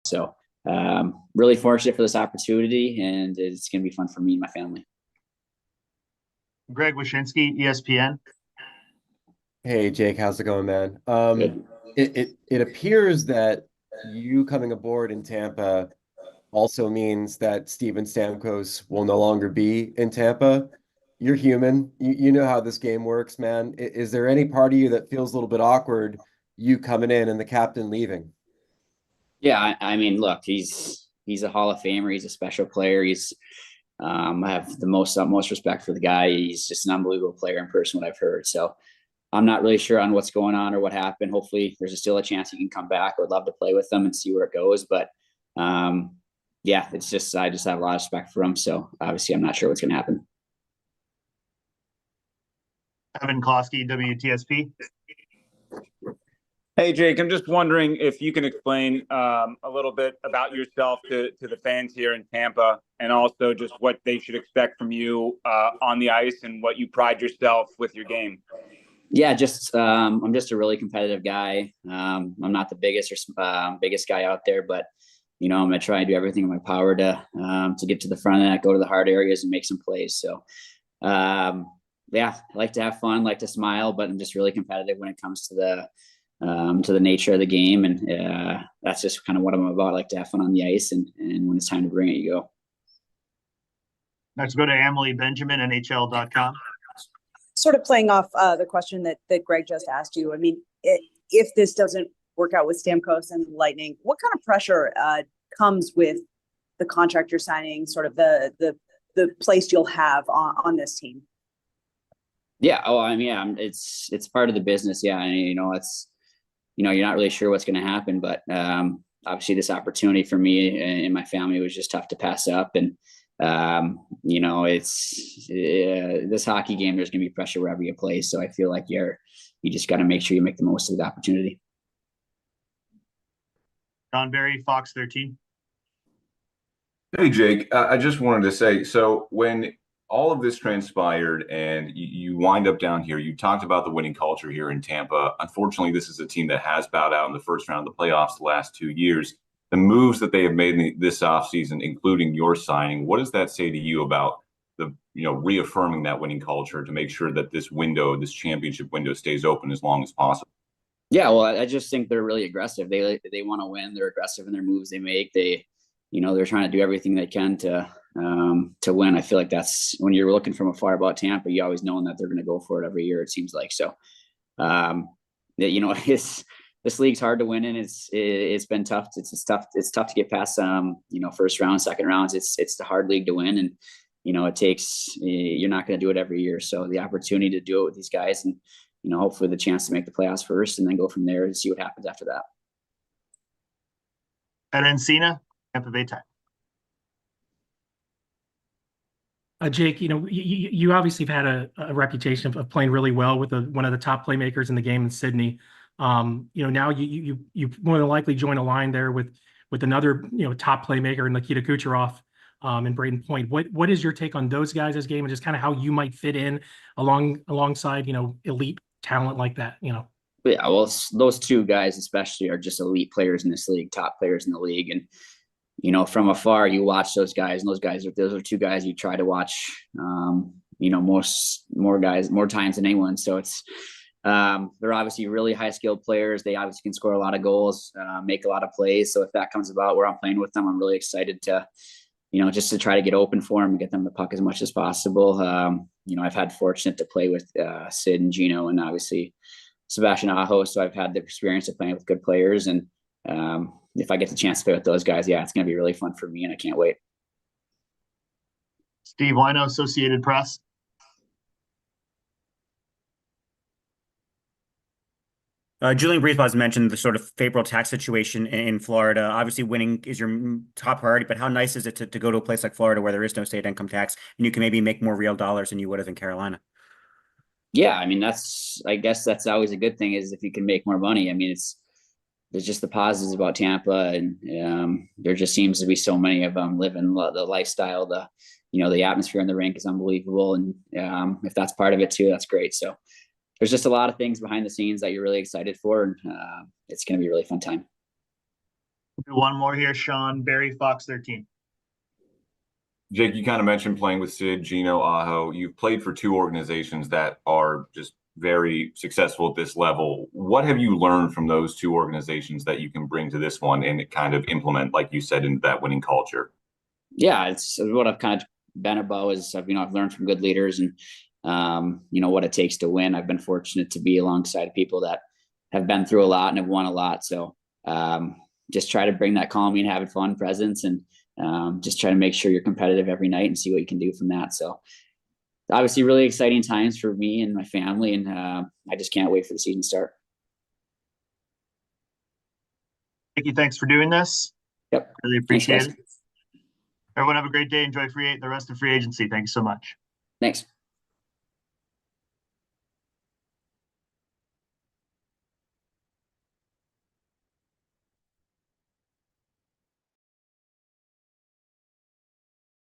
So really fortunate for this opportunity, and it's going to be fun for me and my family. Greg Wyshynski, ESPN. Hey Jake, how's it going, man? Good. It appears that you coming aboard in Tampa also means that Steven Stamkos will no longer be in Tampa. You're human. You know how this game works, man. Is there any part of you that feels a little bit awkward, you coming in and the captain leaving? Yeah, I mean, look, he's a Hall of Famer. He's a special player. I have the most utmost respect for the guy. He's just an unbelievable player in person, what I've heard. So I'm not really sure on what's going on or what happened. Hopefully, there's still a chance he can come back. I would love to play with him and see where it goes. But yeah, it's just I just have a lot of respect for him. So obviously, I'm not sure what's going to happen. Evan Klosky, WTSP. Hey, Jake, I'm just wondering if you can explain a little bit about yourself to the fans here in Tampa, and also just what they should expect from you on the ice and what you pride yourself with your game. Yeah, I'm just a really competitive guy. I'm not the biggest or biggest guy out there, but I'm gonna try and do everything in my power to get to the front of that, go to the hard areas, and make some plays. So, yeah, I like to have fun, like to smile, but I'm just really competitive when it comes to the nature of the game, and that's just kind of what I'm about. I like to have fun on the ice, and when it's time to bring it, you go. Let's go to Emily Benjamin, NHL.com. Sort of playing off the question that Greg just asked you. I mean, if this doesn't work out with Stamkos and Lightning, what kind of pressure comes with the contract you're signing, sort of the place you'll have on this team? Yeah. Oh, I mean, yeah, it's part of the business. Yeah. And, it's, you're not really sure what's going to happen, but obviously this opportunity for me and my family was just tough to pass up. And, this hockey game, there's going to be pressure wherever you play. So I feel like you just got to make sure you make the most of the opportunity. Don Barry, Fox 13. Hey, Jake, I just wanted to say, so when all of this transpired and you wind up down here, you talked about the winning culture here in Tampa. Unfortunately, this is a team that has bowed out in the first round of the playoffs the last 2 years. The moves that they have made in this offseason, including your signing, what does that say to you about the, reaffirming that winning culture to make sure that this championship window stays open as long as possible? Yeah, well, I just think they're really aggressive. They want to win. They're aggressive in their moves they make. They're trying to do everything they can to win. I feel like that's when you're looking from afar about Tampa, you always knowing that they're going to go for it every year. It seems like so. This league's hard to win in. It's been tough. It's tough to get past first round, second rounds. It's the hard league to win, and it takes. You're not going to do it every year. So the opportunity to do it with these guys, and hopefully the chance to make the playoffs first, and then go from there and see what happens after that. Ed Encina, Tampa Bay Time. Jake, you obviously have had a reputation of playing really well with one of the top playmakers in the game in Sydney. Now you more than likely join a line there with another top playmaker, Nikita Kucherov, and Braden Point. What is your take on those guys' game, and just kind of how you might fit in alongside elite talent like that? Yeah, well, those two guys especially are just elite players in this league, top players in the league, and from afar, you watch those guys, and those are two guys you try to watch, more times than anyone. So it's, they're obviously really high skilled players. They obviously can score a lot of goals, make a lot of plays. So if that comes about where I'm playing with them, I'm really excited to, just to try to get open for them and get them the puck as much as possible. I've had fortunate to play with Sid and Gino, and obviously Sebastian Aho. So I've had the experience of playing with good players, and if I get the chance to play with those guys, yeah, it's going to be really fun for me, and I can't wait. Steve Wino, Associated Press. Julian Breezeball mentioned the sort of favorable tax situation in Florida. Obviously, winning is your top priority, but how nice is it to go to a place like Florida where there is no state income tax and you can maybe make more real dollars than you would have in Carolina? Yeah, I mean, I guess that's always a good thing, is if you can make more money. I mean, there's just the positives about Tampa, and there just seems to be so many of them living the lifestyle. The atmosphere in the rink is unbelievable, and if that's part of it too, that's great. So there's just a lot of things behind the scenes that you're really excited for, and it's going to be a really fun time. Do one more here, Sean Barry, Fox 13. Jake, you kind of mentioned playing with Sid, Gino, Aho. You've played for two organizations that are just very successful at this level. What have you learned from those two organizations that you can bring to this one and kind of implement, like you said, into that winning culture? Yeah, it's what I've kind of been about is I've learned from good leaders and what it takes to win. I've been fortunate to be alongside people that have been through a lot and have won a lot. So just try to bring that calming, having fun presence, and just try to make sure you're competitive every night and see what you can do from that. So obviously really exciting times for me and my family. And I just can't wait for the season to start. Thank you. Thanks for doing this. Yep. Really appreciate Thanks, it. Everyone have a great day. Enjoy the rest of free agency. Thank you so much. Thanks.